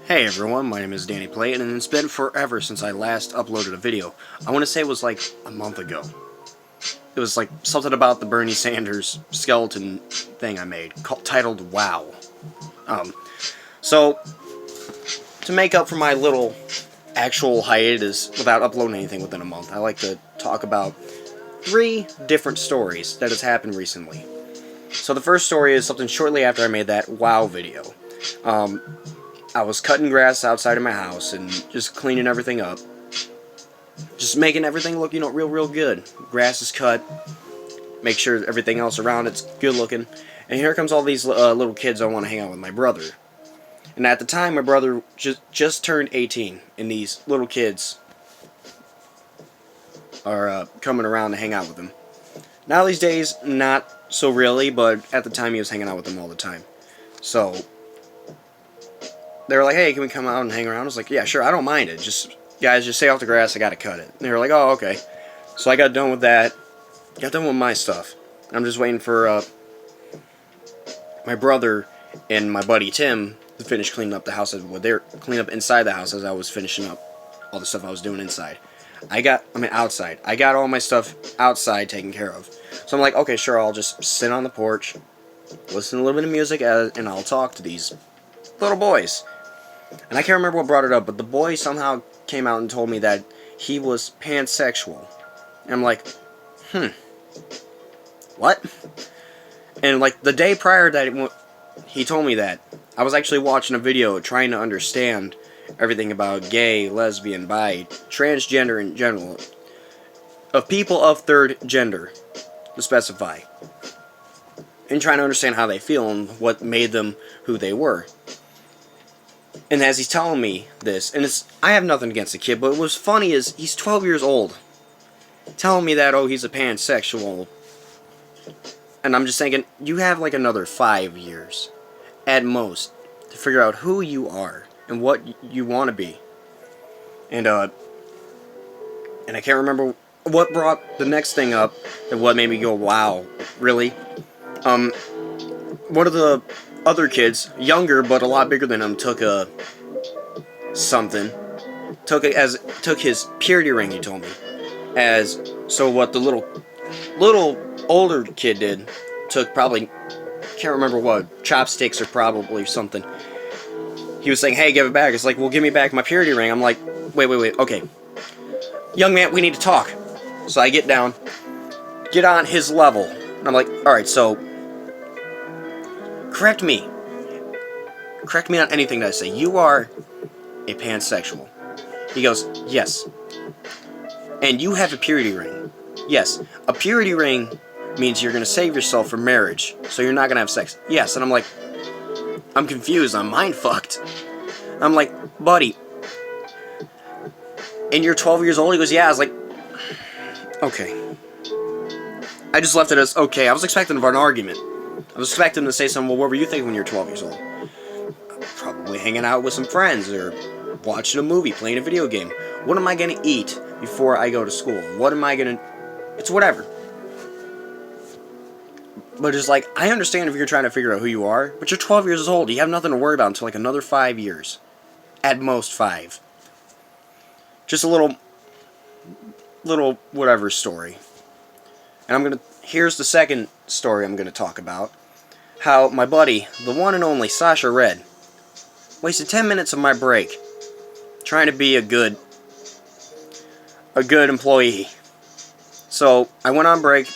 Hey everyone, my name is Dannypleighet, and it's been forever since I last uploaded a video. I want to say it was like a month ago. It was like something about the Bernie Sanders skeleton thing I made, titled WoW. So, to make up for my little actual hiatus without uploading anything within a month, I like to talk about 3 different stories that has happened recently. So the first story is something shortly after I made that WoW video. I was cutting grass outside of my house and just cleaning everything up. Just making everything look, real good. Grass is cut. Make sure everything else around it's good looking. And here comes all these little kids that want to hang out with my brother. And at the time, my brother just turned 18. And these little kids are coming around to hang out with him. Now these days, not so really, but at the time he was hanging out with them all the time. So they were like, hey, can we come out and hang around? I was like, yeah, sure, I don't mind it. Guys, just stay off the grass, I gotta cut it. And they were like, oh, okay. So I got done with that. Got done with my stuff. I'm just waiting for my brother and my buddy Tim to finish cleaning up the house. Clean up inside the house as I was finishing up all the stuff I was doing inside. Outside. I got all my stuff outside taken care of. So I'm like, okay, sure, I'll just sit on the porch, listen to a little bit of music, and I'll talk to these little boys. And I can't remember what brought it up, but the boy somehow came out and told me that he was pansexual. And I'm like, what? And like the day prior that he told me that, I was actually watching a video trying to understand everything about gay, lesbian, bi, transgender in general, of people of third gender, to specify, and trying to understand how they feel and what made them who they were. And as he's telling me this, and I have nothing against the kid, but what's funny is he's 12 years old, telling me that, oh, he's a pansexual. And I'm just thinking, you have like another 5 years, at most, to figure out who you are and what you want to be. And I can't remember what brought the next thing up and what made me go, wow, really? One of the other kids, younger but a lot bigger than him, took his purity ring, he told me. So what the little older kid did, took probably, can't remember what, chopsticks or probably something. He was saying, hey, give it back. It's like, well, give me back my purity ring. I'm like, wait, okay. Young man, we need to talk. So I get down, get on his level, and I'm like, alright, so correct me on anything that I say. You are a pansexual. He goes, yes. And you have a purity ring. Yes. A purity ring means you're going to save yourself for marriage, so you're not going to have sex. Yes. And I'm like, I'm confused. I'm mind-fucked. I'm like, buddy, and you're 12 years old? He goes, yeah. I was like, okay. I just left it as, okay. I was expecting an argument. I was expecting him to say something, well, what were you thinking when you were 12 years old? Probably hanging out with some friends, or watching a movie, playing a video game. What am I going to eat before I go to school? What am I going to... It's whatever. But it's like, I understand if you're trying to figure out who you are, but you're 12 years old. You have nothing to worry about until like another 5 years. At most 5. Just a little whatever story. And here's the second story I'm going to talk about. How my buddy, the one and only Sasha Red, wasted 10 minutes of my break trying to be a good employee. So I went on break,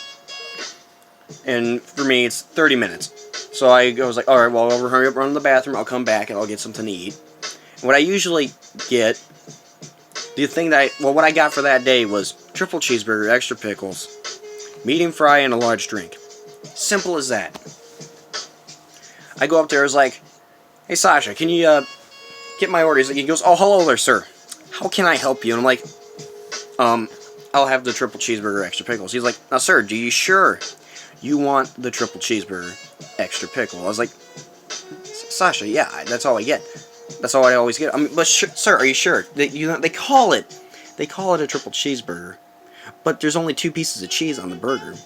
and for me it's 30 minutes. So I was like, alright, well, I'll hurry up, run to the bathroom, I'll come back and I'll get something to eat. And what I usually get, what I got for that day was triple cheeseburger, extra pickles, medium fry, and a large drink. Simple as that. I go up there, I was like, hey Sasha, can you get my orders? He goes, oh, hello there, sir. How can I help you? And I'm like, I'll have the triple cheeseburger, extra pickles. He's like, now sir, do you sure you want the triple cheeseburger, extra pickle? I was like, Sasha, yeah, that's all I get. That's all I always get. I mean, but sir, are you sure? They call it a triple cheeseburger, but there's only 2 pieces of cheese on the burger.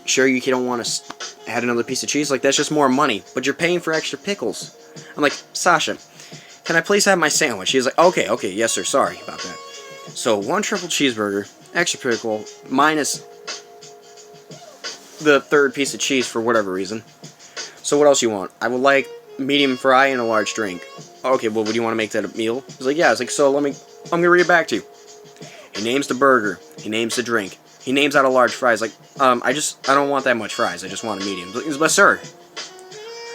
Sure you don't want to add another piece of cheese? Like, that's just more money, but you're paying for extra pickles. I'm like, Sasha, can I please have my sandwich? He's like, okay, yes sir, sorry about that. So 1 triple cheeseburger, extra pickle, minus the 3rd piece of cheese for whatever reason. So what else you want? I would like medium fry and a large drink. Okay, well, would you want to make that a meal? He's like, yeah. I was like, so I'm gonna read it back to you. He names the burger. He names the drink. He names out a large fry. He's like, I don't want that much fries. I just want a medium. But sir,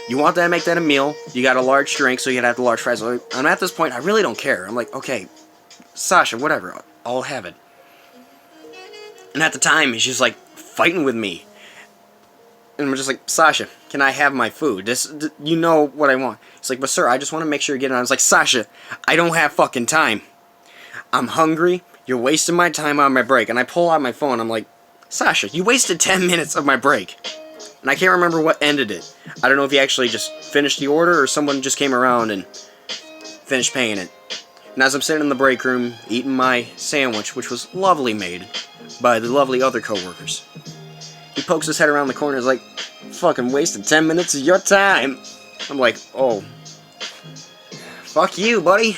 you want that to make that a meal. You got a large drink, so you gotta have the large fries. And at this point, I really don't care. I'm like, okay, Sasha, whatever. I'll have it. And at the time, he's just like fighting with me. And I'm just like, Sasha, can I have my food? You know what I want. He's like, but sir, I just want to make sure you get it. I was like, Sasha, I don't have fucking time. I'm hungry. You're wasting my time on my break. And I pull out my phone. I'm like, Sasha, you wasted 10 minutes of my break. And I can't remember what ended it. I don't know if he actually just finished the order or someone just came around and finished paying it. And as I'm sitting in the break room eating my sandwich, which was lovely made by the lovely other coworkers, he pokes his head around the corner and is like, fucking wasted 10 minutes of your time. I'm like, oh, fuck you, buddy.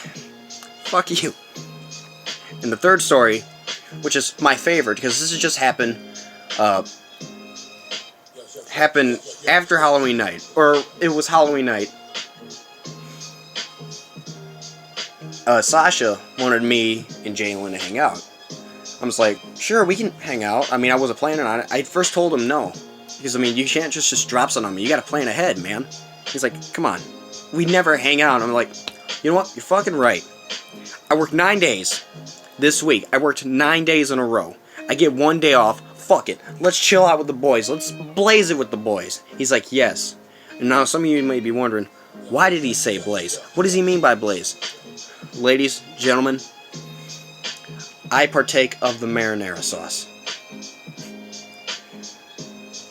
Fuck you. And the 3rd story, which is my favorite, because this has just happened after Halloween night, or it was Halloween night. Sasha wanted me and Jalen to hang out. I was like, sure, we can hang out. I mean, I wasn't planning on it. I first told him no. Because, I mean, you can't just drop something on me. You gotta plan ahead, man. He's like, come on. We never hang out. I'm like, you know what? You're fucking right. I worked 9 days this week. I worked 9 days in a row. I get 1 day off. Fuck it. Let's chill out with the boys. Let's blaze it with the boys. He's like, yes. And now some of you may be wondering, why did he say blaze? What does he mean by blaze? Ladies, gentlemen, I partake of the marinara sauce.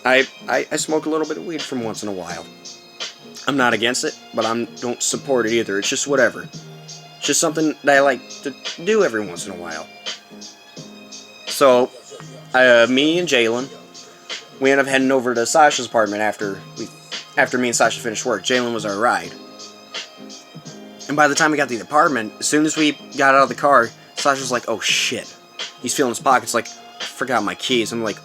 I smoke a little bit of weed from once in a while. I'm not against it, but I don't support it either. It's just whatever. It's just something that I like to do every once in a while. So, me and Jalen, we ended up heading over to Sasha's apartment after me and Sasha finished work. Jalen was our ride. And by the time we got to the apartment, as soon as we got out of the car, Sasha's like, oh shit. He's feeling his pockets like, I forgot my keys. I'm like,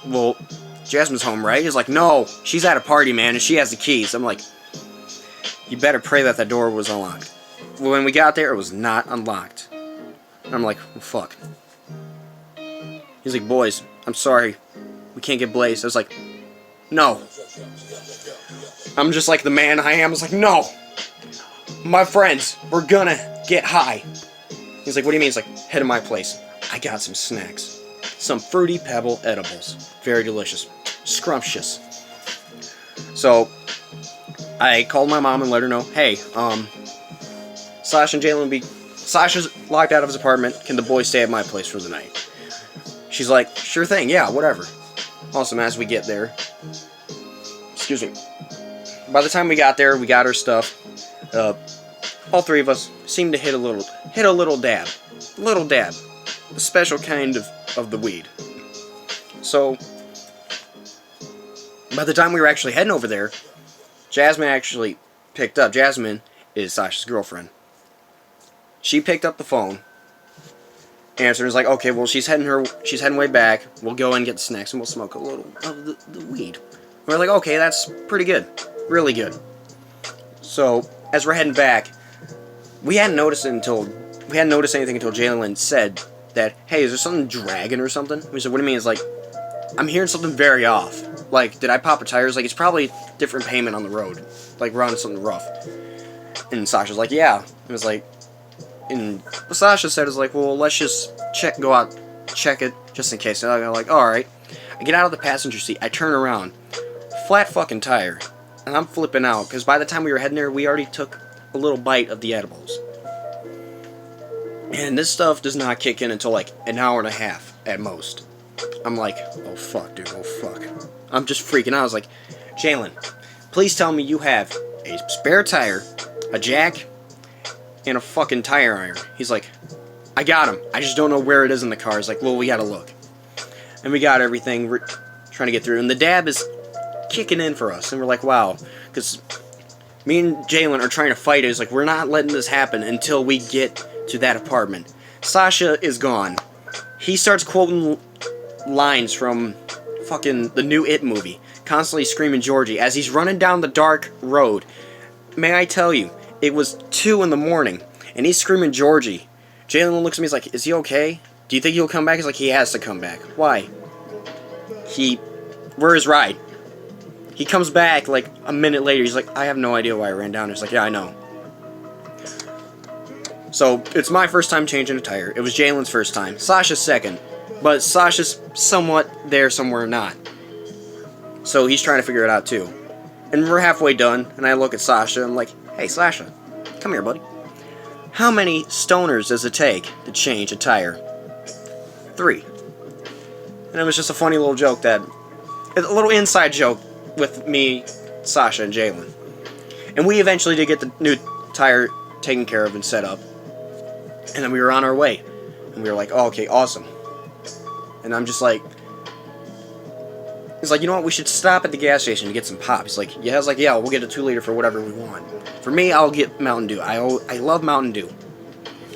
well, Jasmine's home, right? He's like, no, she's at a party, man, and she has the keys. I'm like, you better pray that that door was unlocked. When we got there, it was not unlocked. I'm like, well, fuck. He's like, boys, I'm sorry. We can't get blazed. I was like, no. I'm just like the man I am. I was like, no. My friends, we're gonna get high. He's like, what do you mean? He's like, head to my place. I got some snacks. Some Fruity Pebble edibles. Very delicious. Scrumptious. So, I called my mom and let her know, hey, Sasha and Jalen Sasha's locked out of his apartment. Can the boys stay at my place for the night? She's like, sure thing, yeah, whatever. Awesome, as we get there. Excuse me. By the time we got there, we got our stuff. All 3 of us seemed to hit a little dab. A special kind of the weed. So, by the time we were actually heading over there, Jasmine actually picked up. Jasmine is Sasha's girlfriend. She picked up the phone, answered, and was like, okay, well, she's heading way back. We'll go and get the snacks, and we'll smoke a little of the weed. We're like, okay, that's pretty good. Really good. So, as we're heading back, we hadn't noticed anything until Jalen said that, hey, is there something dragging or something? We said, what do you mean? It's like, I'm hearing something very off. Like, did I pop a tire? It's like, it's probably different pavement on the road. Like, we're on something rough. And Sasha's like, yeah. It was like, and what Sasha said is like, well, let's just go out, check it, just in case. And I'm like, alright. I get out of the passenger seat, I turn around, flat fucking tire, and I'm flipping out, because by the time we were heading there, we already took a little bite of the edibles. And this stuff does not kick in until like an hour and a half at most. I'm like, oh fuck, dude, oh fuck. I'm just freaking out. I was like, Jalen, please tell me you have a spare tire, a jack, and a fucking tire iron. He's like, I got him. I just don't know where it is in the car. He's like, well, we gotta look. And we got everything. We're trying to get through. And the dab is kicking in for us. And we're like, wow. Because Me and Jalen are trying to fight it. It's like, we're not letting this happen until we get to that apartment. Sasha is gone. He starts quoting lines from fucking the new It movie, constantly screaming Georgie as he's running down the dark road. May I tell you, it was 2 in the morning, and he's screaming Georgie. Jalen looks at me, he's like, is he okay? Do you think he'll come back? He's like, he has to come back. Why? Where's his ride? He comes back like a minute later. He's like, I have no idea why I ran down. He's like, yeah, I know. So, it's my first time changing a tire. It was Jalen's first time. Sasha's second. But Sasha's somewhat there, somewhere not. So, he's trying to figure it out too. And we're halfway done, and I look at Sasha, and I'm like, hey, Sasha, come here, buddy. How many stoners does it take to change a tire? 3. And it was just a funny little joke a little inside joke with me, Sasha, and Jalen. And we eventually did get the new tire taken care of and set up. And then we were on our way. And we were like, oh, okay, awesome. And I'm just like, he's like, you know what, we should stop at the gas station to get some pop. He's like, yeah. I was like, yeah, we'll get a 2-liter for whatever we want. For me, I'll get Mountain Dew. I love Mountain Dew.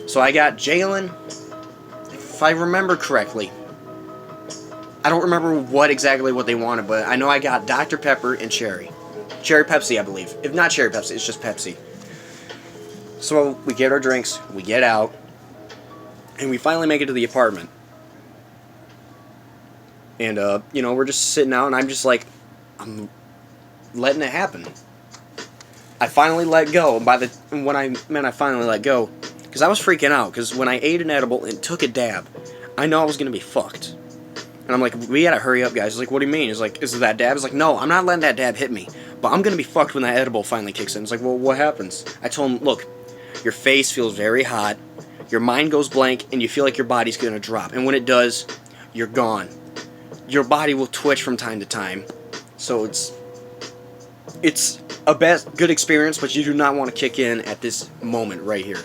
So I got Jalen, if I remember correctly, I don't remember what they wanted, but I know I got Dr. Pepper and Cherry. Cherry Pepsi, I believe. If not Cherry Pepsi, it's just Pepsi. So we get our drinks, we get out, and we finally make it to the apartment. And, we're just sitting out, and I'm just like, I'm letting it happen. I finally let go. When I meant I finally let go, because I was freaking out, because when I ate an edible and took a dab, I know I was going to be fucked. And I'm like, we gotta hurry up, guys. He's like, what do you mean? He's like, is it that dab? He's like, no, I'm not letting that dab hit me. But I'm gonna be fucked when that edible finally kicks in. He's like, well, what happens? I told him, look, your face feels very hot, your mind goes blank, and you feel like your body's gonna drop. And when it does, you're gone. Your body will twitch from time to time. So it's a good experience, but you do not want to kick in at this moment right here.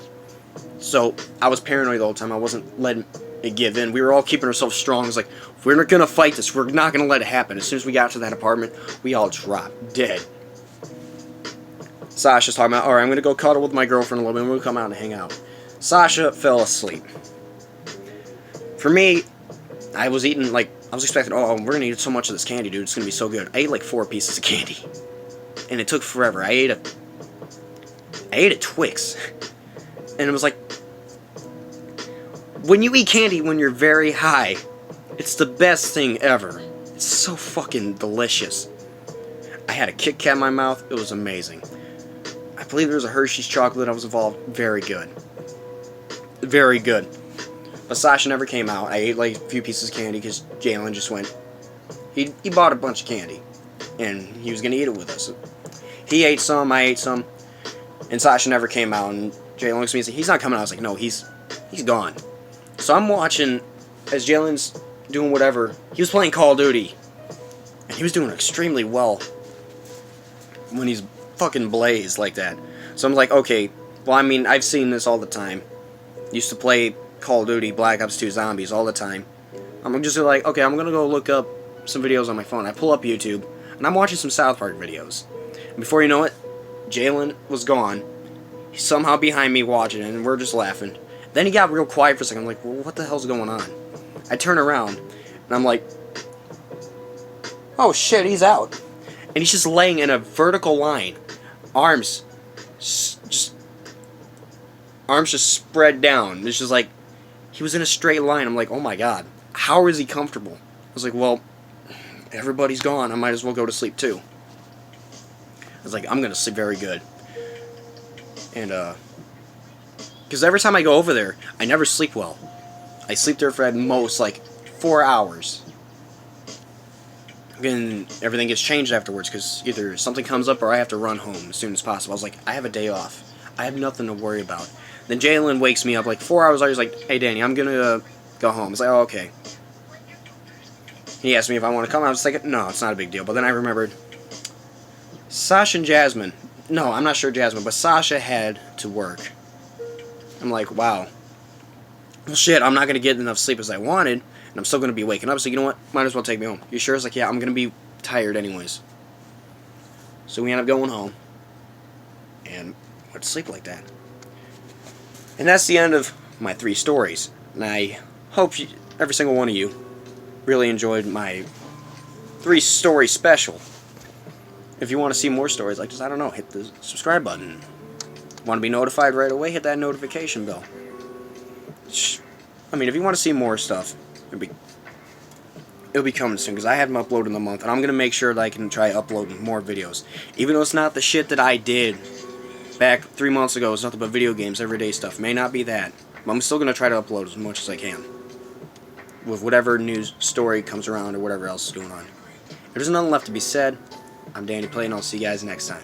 So I was paranoid the whole time. I wasn't letting it give in. We were all keeping ourselves strong. It's like, if we're not gonna fight this, we're not gonna let it happen. As soon as we got to that apartment, we all dropped dead. Sasha's talking about, alright, I'm gonna go cuddle with my girlfriend a little bit and we'll come out and hang out. Sasha fell asleep. For me, I was eating, like, I was expecting, oh, we're gonna eat so much of this candy, dude. It's gonna be so good. I ate like 4 pieces of candy. And it took forever. I ate a Twix. And it was like, when you eat candy when you're very high, it's the best thing ever. It's so fucking delicious. I had a Kit Kat in my mouth. It was amazing. I believe there was a Hershey's chocolate that was involved. Very good. Very good. But Sasha never came out. I ate like a few pieces of candy because Jalen just went. He bought a bunch of candy. And he was going to eat it with us. He ate some, I ate some. And Sasha never came out. And Jalen looks at me and says, he's not coming out. I was like, no, he's gone. So I'm watching as Jalen's doing whatever. He was playing Call of Duty. And he was doing extremely well when he's fucking blazed like that. So I'm like, okay, well, I mean, I've seen this all the time. Used to play Call of Duty, Black Ops 2 Zombies all the time. I'm just like, okay, I'm gonna go look up some videos on my phone. I pull up YouTube, and I'm watching some South Park videos. And before you know it, Jalen was gone. He's somehow behind me watching it, and we're just laughing. Then he got real quiet for a second. I'm like, well, what the hell's going on? I turn around, and I'm like, oh shit, he's out. And he's just laying in a vertical line. Arms just spread down. It's just like, he was in a straight line. I'm like, oh my god, how is he comfortable? I was like, well, everybody's gone. I might as well go to sleep too. I was like, I'm gonna sleep very good. And, because every time I go over there, I never sleep well. I sleep there for at most, like, 4 hours. And everything gets changed afterwards, because either something comes up or I have to run home as soon as possible. I was like, I have a day off. I have nothing to worry about. Then Jalen wakes me up, like, 4 hours later. He's like, hey, Danny, I'm gonna go home. I was like, oh, okay. He asked me if I want to come. I was like, no, it's not a big deal. But then I remembered, Sasha and Jasmine, no, I'm not sure Jasmine, but Sasha had to work. I'm like, wow. Well, shit, I'm not going to get enough sleep as I wanted, and I'm still going to be waking up, so you know what? Might as well take me home. You sure? It's like, yeah, I'm going to be tired anyways. So we end up going home. and went to sleep like that. And that's the end of my 3 stories. And I hope every single one of you really enjoyed my 3-story special. If you want to see more stories like this, I don't know, hit the subscribe button. Want to be notified right away? Hit that notification bell. I mean, if you want to see more stuff, it'll be coming soon, because I haven't uploaded in a month, and I'm going to make sure that I can try uploading more videos. Even though it's not the shit that I did back 3 months ago, it's nothing but video games, everyday stuff. May not be that, but I'm still going to try to upload as much as I can, with whatever news story comes around or whatever else is going on. If there's nothing left to be said, I'm Dannypleighet, and I'll see you guys next time.